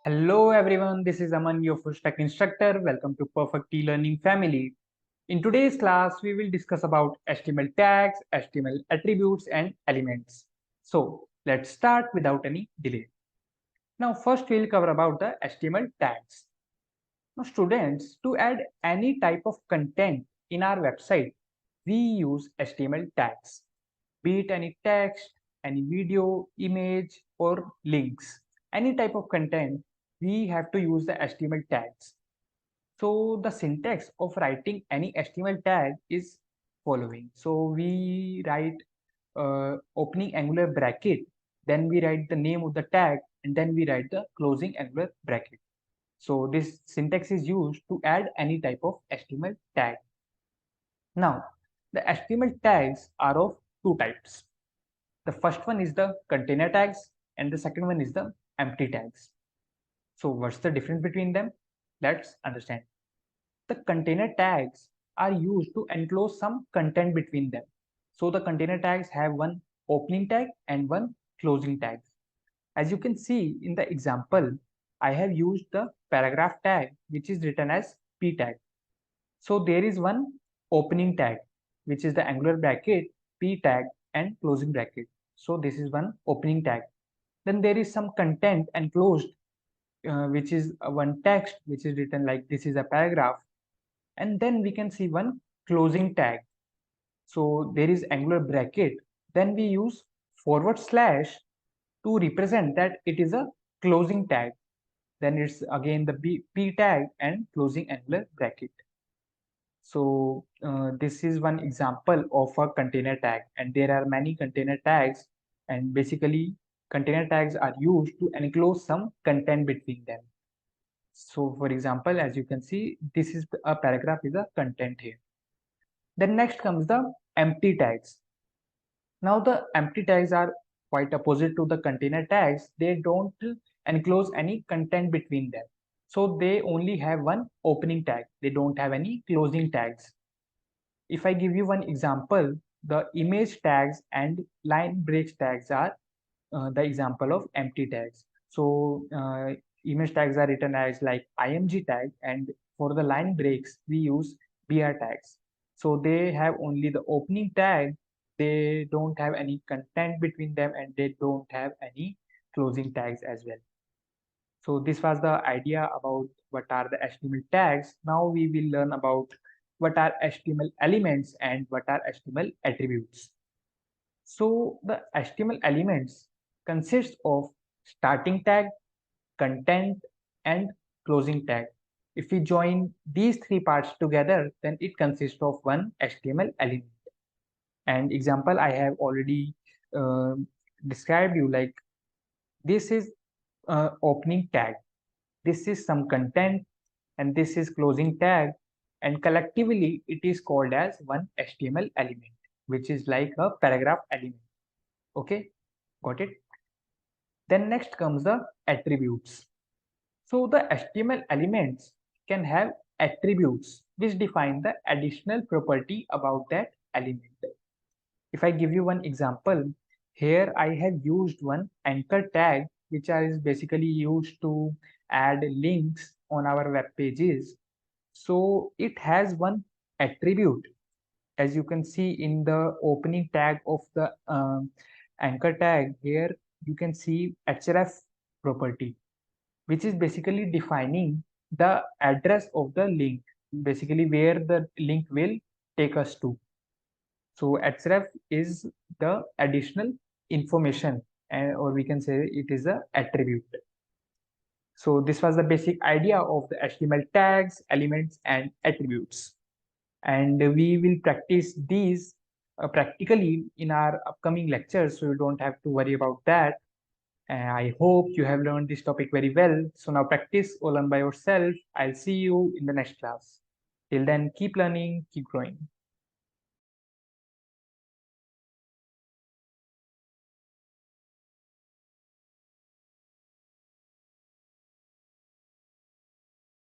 Hello everyone, this is Aman, your full stack instructor. Welcome to Perfect eLearning family. In today's class, we will discuss about HTML tags, HTML attributes and elements. So let's start without any delay. Now first we'll cover about the HTML tags. Now students, to add any type of content in our website, we use HTML tags. Be it any text, any video, image or links. Any type of content, we have to use the HTML tags. So the syntax of writing any HTML tag is following. So we write opening angular bracket, then we write the name of the tag, and then we write the closing angular bracket. So this syntax is used to add any type of HTML tag. Now, the HTML tags are of two types. The first one is the container tags and the second one is the empty tags. So what's the difference between them? Let's understand. The container tags are used to enclose some content between them. So the container tags have one opening tag and one closing tag. As you can see in the example, I have used the paragraph tag which is written as p tag. So there is one opening tag which is the angular bracket, p tag and closing bracket. So this is one opening tag. Then there is some content enclosed which is one text which is written like this is a paragraph, and then we can see one closing tag. So there is angular bracket, then we use forward slash to represent that it is a closing tag. Then it's again the p tag and closing angular bracket. So this is one example of a container tag, and there are many container tags, and basically container tags are used to enclose some content between them. So for example, as you can see, this is a paragraph is a content here. Then next comes the empty tags. Now the empty tags are quite opposite to the container tags. They don't enclose any content between them. So they only have one opening tag. They don't have any closing tags. If I give you one example, the image tags and line breaks tags are the example of empty tags. So image tags are written as like img tag, and for the line breaks we use br tags. So they have only the opening tag, they don't have any content between them, and they don't have any closing tags as well. So this was the idea about what are the HTML tags. Now we will learn about what are HTML elements and what are HTML attributes. So the HTML elements consist of starting tag, content, and closing tag. If we join these three parts together, then it consists of one HTML element. And example I have already uh, described you, like this is opening tag, this is some content, and this is closing tag, and collectively it is called as one HTML element, which is like a paragraph element. Okay, got it? Then next comes the attributes. So the HTML elements can have attributes which define the additional property about that element. If I give you one example, here I have used one anchor tag which is basically used to add links on our web pages. So it has one attribute. As you can see in the opening tag of the anchor tag, here you can see href property, which is basically defining the address of the link, basically where the link will take us to. So href is the additional information, or we can say it is a attribute. So this was the basic idea of the HTML tags, elements, and attributes. And we will practice these practically in our upcoming lectures, so you don't have to worry about that. And I hope you have learned this topic very well. So now practice or learn by yourself. I'll see you in the next class. Till then, keep learning, keep growing.